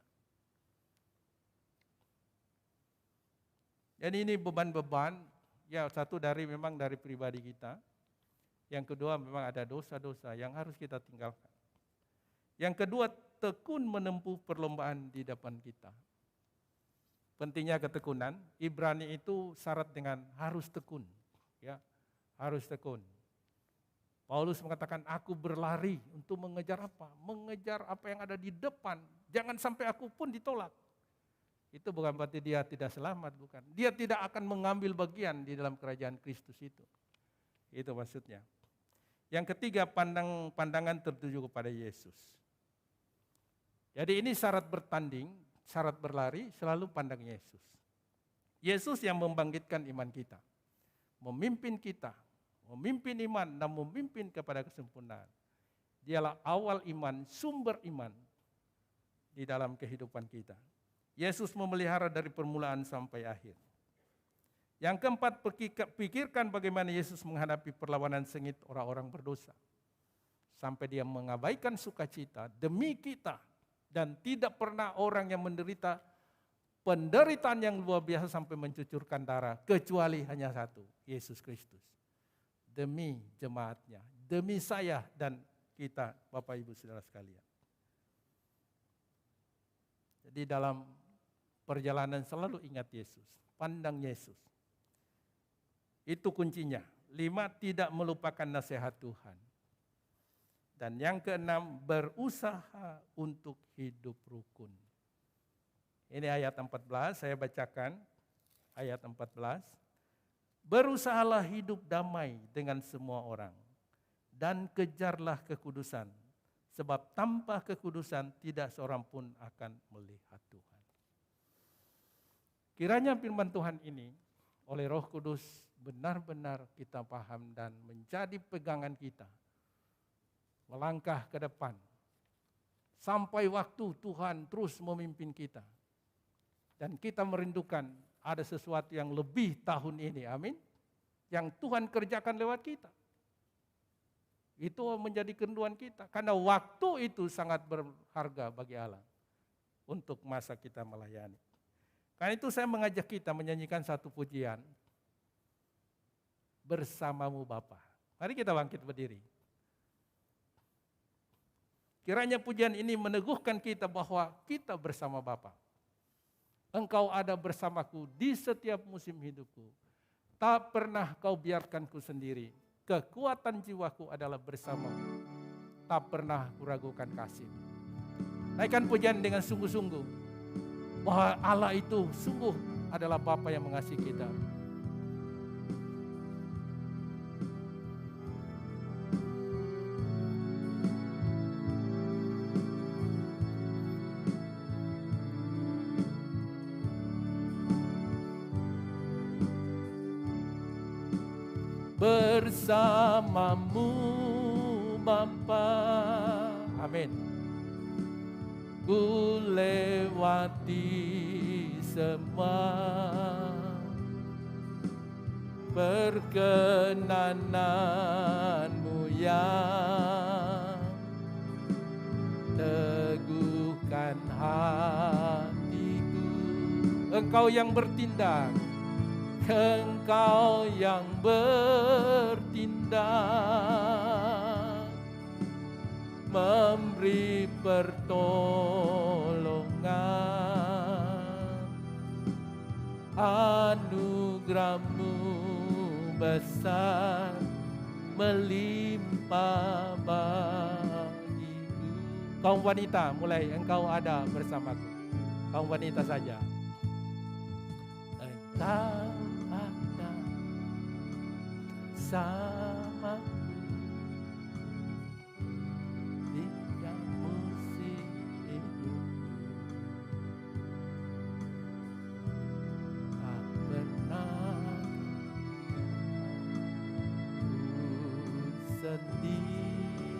Jadi ini beban-beban, ya satu memang dari pribadi kita. Yang kedua memang ada dosa-dosa yang harus kita tinggalkan. Yang kedua, tekun menempuh perlombaan di depan kita. Pentingnya ketekunan, Ibrani itu syarat dengan harus tekun. Ya, harus tekun. Paulus mengatakan, aku berlari untuk mengejar apa? Mengejar apa yang ada di depan. Jangan sampai aku pun ditolak. Itu bukan berarti dia tidak selamat, bukan. Dia tidak akan mengambil bagian di dalam kerajaan Kristus itu. Itu maksudnya. Yang ketiga, pandangan tertuju kepada Yesus. Jadi ini syarat bertanding, syarat berlari, selalu pandang Yesus. Yesus yang membangkitkan iman kita. Memimpin kita, memimpin iman dan memimpin kepada kesempurnaan. Dialah awal iman, sumber iman di dalam kehidupan kita. Yesus memelihara dari permulaan sampai akhir. Yang keempat, pikirkan bagaimana Yesus menghadapi perlawanan sengit orang-orang berdosa. Sampai dia mengabaikan sukacita demi kita. Dan tidak pernah orang yang menderita penderitaan yang luar biasa sampai mencucurkan darah. Kecuali hanya satu, Yesus Kristus. Demi jemaatnya, demi saya dan kita, Bapak Ibu Saudara sekalian. di dalam perjalanan selalu ingat Yesus, pandang Yesus. Itu kuncinya. 5, tidak melupakan nasihat Tuhan. Dan yang ke-6, berusaha untuk hidup rukun. Ini ayat 14, saya bacakan ayat 14. Berusahalah hidup damai dengan semua orang dan kejarlah kekudusan, sebab tanpa kekudusan tidak seorang pun akan melihat Tuhan. Kiranya firman Tuhan ini oleh Roh Kudus benar-benar kita paham dan menjadi pegangan kita melangkah ke depan sampai waktu Tuhan terus memimpin kita dan kita merindukan ada sesuatu yang lebih tahun ini, amin, yang Tuhan kerjakan lewat kita. Itu menjadi kerinduan kita karena waktu itu sangat berharga bagi Allah untuk masa kita melayani. Karena itu saya mengajak kita menyanyikan satu pujian, Bersamamu Bapa. Mari kita bangkit berdiri. Kiranya pujian ini meneguhkan kita bahwa kita bersama Bapa. Engkau ada bersamaku di setiap musim hidupku. Tak pernah kau biarkanku sendiri. Kekuatan jiwaku adalah bersamamu. Tak pernah kuragukan kasih. Naikkan pujian dengan sungguh-sungguh. Bahwa Allah itu sungguh adalah Bapa yang mengasihi kita. Bersamamu Bapa, amin. Ku lewati semua perkenananmu yang teguhkan hatiku. Engkau yang bertindak, Engkau yang bertindak, memberi pertolongan, anugerah-Mu besar melimpah bagiku. Kaum wanita, mulai engkau ada bersamaku. Kaum wanita saja. Engkau sama tiap musim hidupku, tak pernah ku sendiri.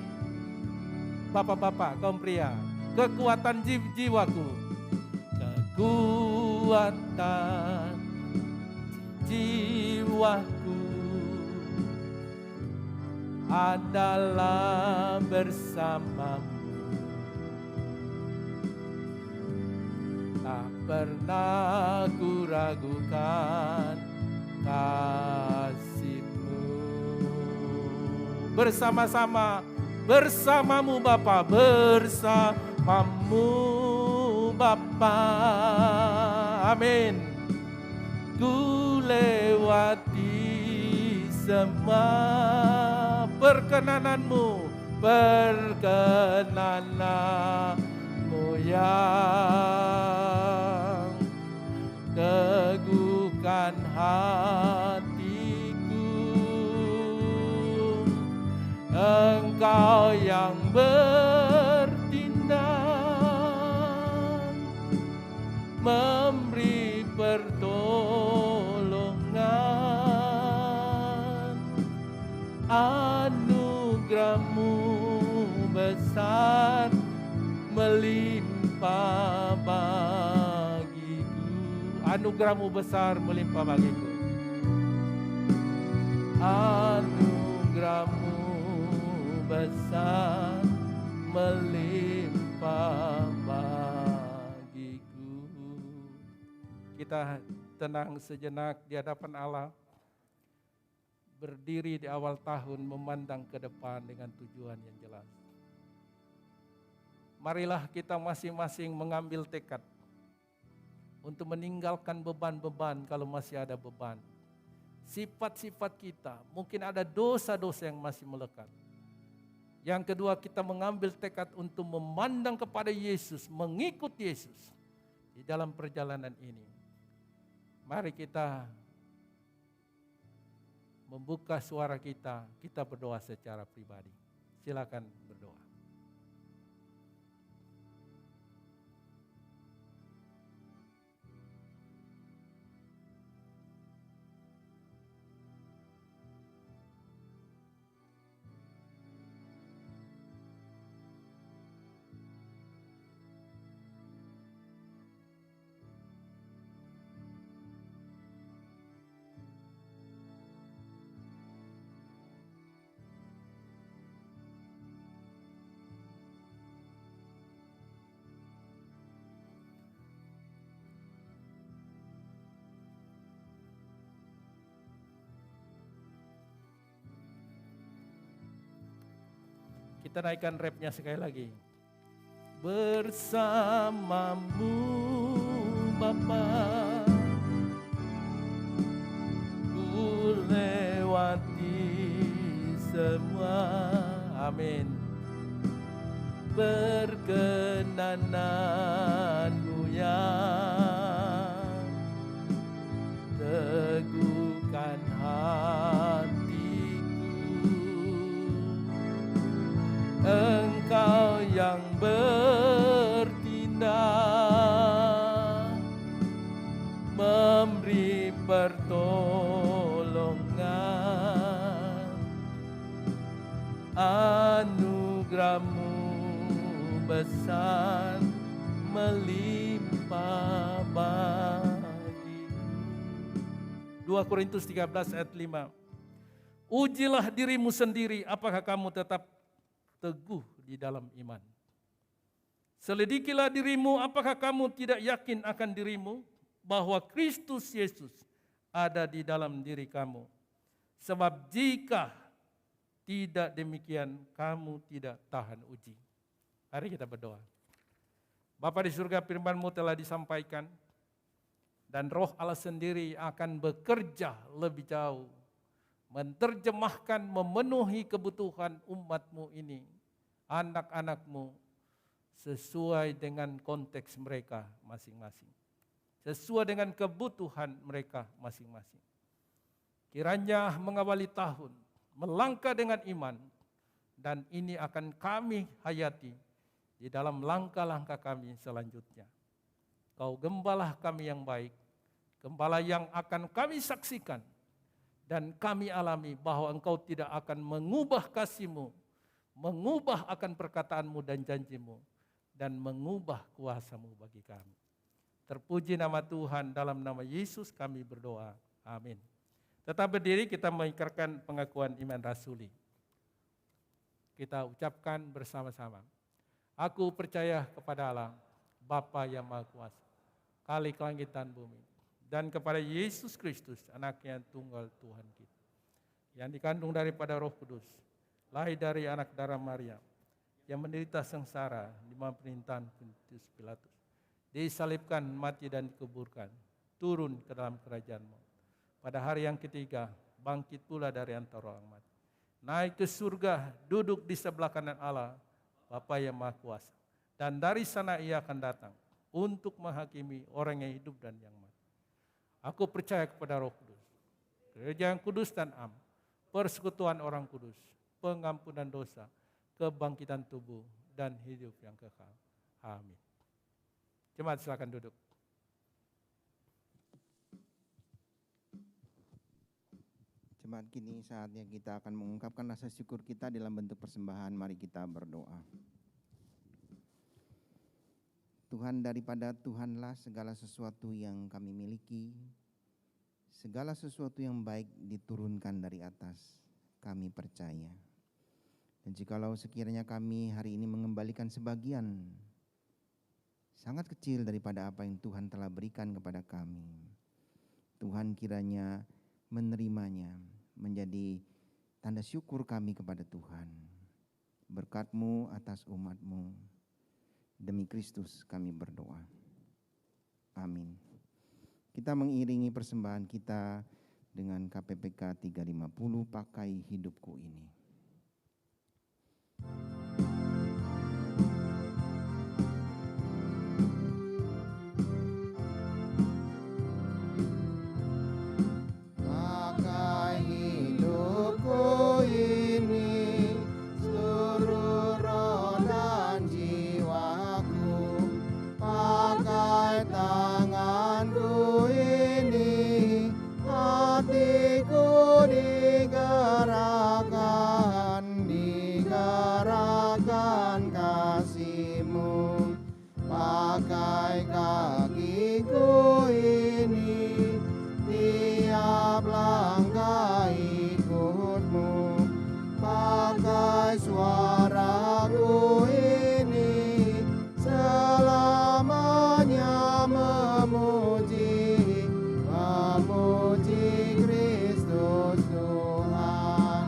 Bapak-bapak, kaum pria, kekuatan jiwaku, kekuatan jiwaku adalah bersamamu. Tak pernah ku ragukan kasih-Mu. Bersama-sama, bersamamu Bapa, bersamamu Bapa, amin. Ku lewati semua perkenanan-Mu yang teguhkan hatiku. Engkau yang bertindak, memberi pertolongan, anugerah-Mu besar melimpah bagiku. Anugerah-Mu besar melimpah bagiku. Anugerah-Mu besar melimpah bagiku. Kita tenang sejenak di hadapan Allah. Berdiri di awal tahun memandang ke depan dengan tujuan yang jelas. Marilah kita masing-masing mengambil tekad untuk meninggalkan beban-beban kalau masih ada beban. Sifat-sifat kita, mungkin ada dosa-dosa yang masih melekat. Yang kedua, kita mengambil tekad untuk memandang kepada Yesus, mengikut Yesus di dalam perjalanan ini. Mari kita membuka suara kita berdoa secara pribadi. Silakan berdoa. Kita naikkan rapnya sekali lagi. Bersamamu Bapa, ku lewati semua. Amin. Perkenananmu yang teguhkan hatiku. Engkau yang bertindak, memberi pertolongan, anugerah-Mu besar melimpah bagiku. 2 Korintus 13 ayat 5. Ujilah dirimu sendiri, apakah kamu tetap teguh di dalam iman. Selidikilah dirimu, apakah kamu tidak yakin akan dirimu bahwa Kristus Yesus ada di dalam diri kamu. Sebab jika tidak demikian, kamu tidak tahan uji. Mari kita berdoa. Bapa di surga, firman-Mu telah disampaikan, dan Roh Allah sendiri akan bekerja lebih jauh, menerjemahkan, memenuhi kebutuhan umat-Mu ini, anak-anak-Mu, sesuai dengan konteks mereka masing-masing, sesuai dengan kebutuhan mereka masing-masing. Kiranya mengawali tahun, melangkah dengan iman, dan ini akan kami hayati di dalam langkah-langkah kami selanjutnya. Kau gembala kami yang baik, gembala yang akan kami saksikan, dan kami alami bahwa Engkau tidak akan mengubah kasih-Mu, mengubah akan perkataan-Mu dan janji-Mu, dan mengubah kuasa-Mu bagi kami. Terpuji nama Tuhan, dalam nama Yesus kami berdoa. Amin. Tetap berdiri, kita mengikrarkan pengakuan iman rasuli. Kita ucapkan bersama-sama. Aku percaya kepada Allah, Bapa yang Maha Kuasa, Khalik langit dan bumi, dan kepada Yesus Kristus, anaknya tunggal Tuhan kita, yang dikandung daripada Roh Kudus, lahir dari anak darah Maria, yang menderita sengsara di bawah pemerintahan Pontius Pilatus, disalibkan, mati dan dikuburkan, turun ke dalam kerajaan-Mu. Pada hari yang ketiga, bangkit pula dari antara orang mati, naik ke surga, duduk di sebelah kanan Allah, Bapa yang Maha Kuasa, dan dari sana Ia akan datang untuk menghakimi orang yang hidup dan yang mati. Aku percaya kepada Roh Kudus, gereja yang kudus dan am, persekutuan orang kudus, pengampunan dosa, kebangkitan tubuh, dan hidup yang kekal. Amin. Jemaat silakan duduk. Jemaat, kini saatnya kita akan mengungkapkan rasa syukur kita dalam bentuk persembahan. Mari kita berdoa. Tuhan, daripada Tuhanlah segala sesuatu yang kami miliki, segala sesuatu yang baik diturunkan dari atas, kami percaya. Dan jikalau sekiranya kami hari ini mengembalikan sebagian sangat kecil daripada apa yang Tuhan telah berikan kepada kami, Tuhan kiranya menerimanya menjadi tanda syukur kami kepada Tuhan. Berkat-Mu atas umat-Mu. Demi Kristus kami berdoa. Amin. Kita mengiringi persembahan kita dengan KPPK 350, Pakai Hidupku Ini. Pakai hidupku ini, seluruh roh dan jiwaku, pakai tanganku ini, hatiku digerakkan kasih-Mu. Pakai kakiku ini, tiap langkah ikut-Mu. Pakai suaraku ini, selamanya memuji Kristus Tuhan.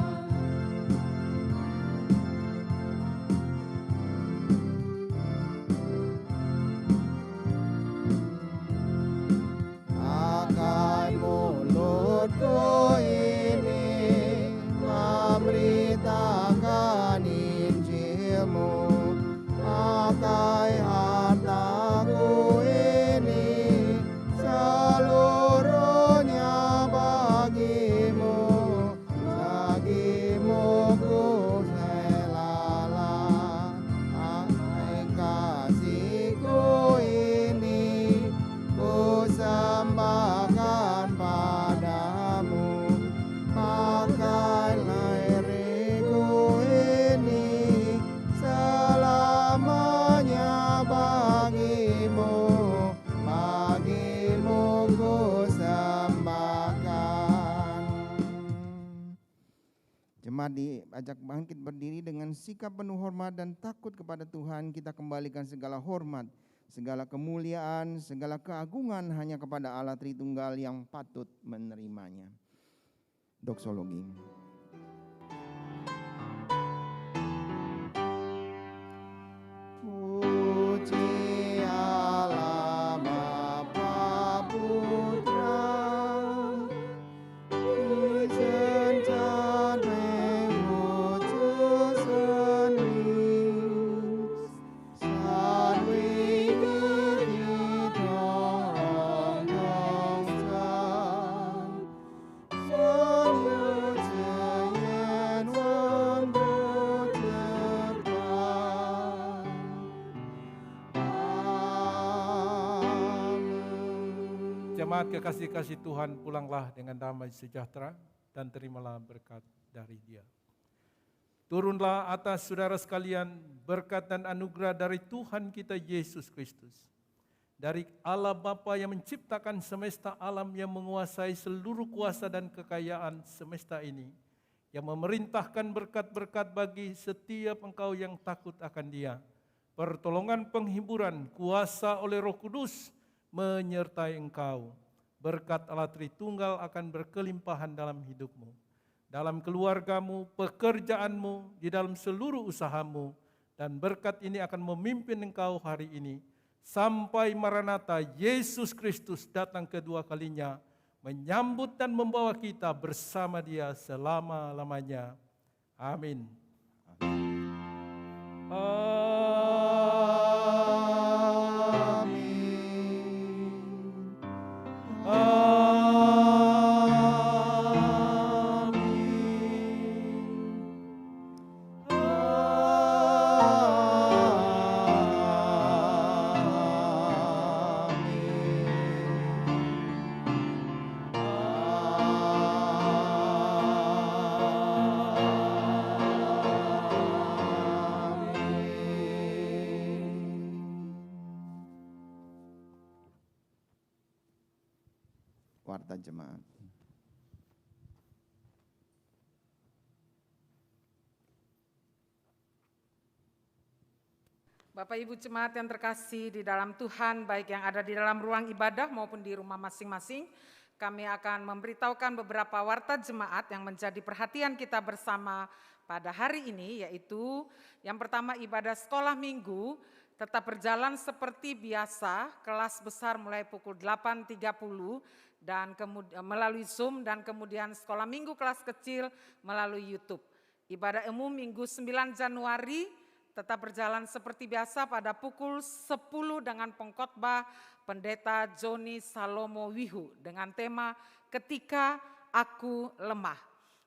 Pakai mulutku ini, memberitakan Injil-Mu. Pakai hartaku ini, seluruhnya bagimu ku rela. Pakai kasihku ini, ku sembahkan padamu. Pakai liriku ini, selamanya bagimu ku sembahkan. Jemaat diajak bangkit berdiri dengan sikap penuh hormat dan takut kepada Tuhan. Kita kembalikan segala hormat, segala kemuliaan, segala keagungan hanya kepada Allah Tritunggal yang patut menerimanya. Doksologi. Puji Allah Bapa Putra, Ijen Chan Menghu Tusen Wis, San Wei Di Tong Tong Chan, San Yu Zhen Wan Bo Tepan. Jemaat kekasih-kasih Tuhan, pulanglah dengan damai sejahtera dan terimalah berkat dari Dia. Turunlah atas saudara sekalian berkat dan anugerah dari Tuhan kita Yesus Kristus, dari Allah Bapa yang menciptakan semesta alam, yang menguasai seluruh kuasa dan kekayaan semesta ini, yang memerintahkan berkat-berkat bagi setiap engkau yang takut akan Dia. Pertolongan, penghiburan, kuasa oleh Roh Kudus menyertai engkau. Berkat Allah Tritunggal akan berkelimpahan dalam hidupmu, dalam keluargamu, pekerjaanmu, di dalam seluruh usahamu, dan berkat ini akan memimpin engkau hari ini sampai Maranatha Yesus Kristus datang kedua kalinya, menyambut dan membawa kita bersama Dia selama-lamanya. Amin. Warta jemaat. Bapak Ibu jemaat yang terkasih di dalam Tuhan, baik yang ada di dalam ruang ibadah maupun di rumah masing-masing, kami akan memberitahukan beberapa warta jemaat yang menjadi perhatian kita bersama pada hari ini, yaitu yang pertama ibadah sekolah minggu tetap berjalan seperti biasa, kelas besar mulai pukul 8.30 dan kemudian melalui Zoom, dan kemudian sekolah minggu kelas kecil melalui YouTube. Ibadah umum Minggu 9 Januari tetap berjalan seperti biasa pada pukul 10 dengan pengkhotbah Pendeta Joni Salomo Wihu dengan tema Ketika Aku Lemah.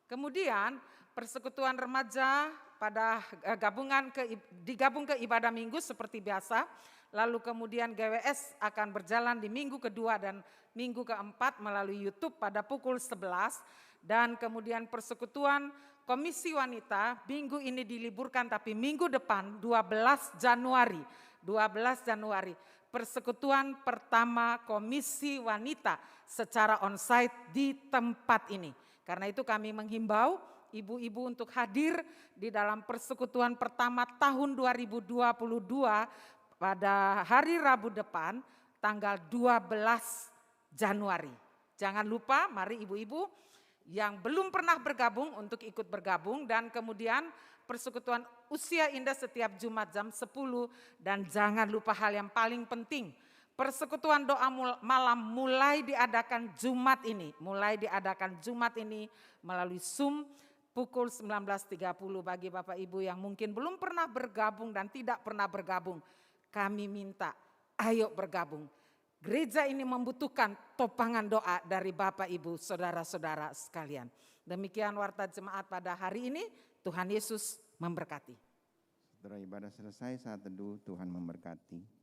Kemudian persekutuan remaja pada digabung ke ibadah minggu seperti biasa, lalu kemudian GWS akan berjalan di minggu kedua dan minggu keempat melalui YouTube pada pukul 11, dan kemudian persekutuan Komisi Wanita minggu ini diliburkan, tapi minggu depan 12 Januari persekutuan pertama Komisi Wanita secara onsite di tempat ini. Karena itu kami menghimbau ibu-ibu untuk hadir di dalam persekutuan pertama tahun 2022 pada hari Rabu depan tanggal 12 Januari. Jangan lupa, mari ibu-ibu yang belum pernah bergabung untuk ikut bergabung, dan kemudian persekutuan Usia Indah setiap Jumat jam 10, dan jangan lupa hal yang paling penting, persekutuan doa malam mulai diadakan Jumat ini melalui Zoom pukul 19.30. Bagi Bapak Ibu yang mungkin belum pernah bergabung dan tidak pernah bergabung, kami minta ayo bergabung. Gereja ini membutuhkan topangan doa dari Bapak Ibu saudara-saudara sekalian. Demikian warta jemaat pada hari ini. Tuhan Yesus memberkati. Setelah ibadah selesai, saat teduh, Tuhan memberkati.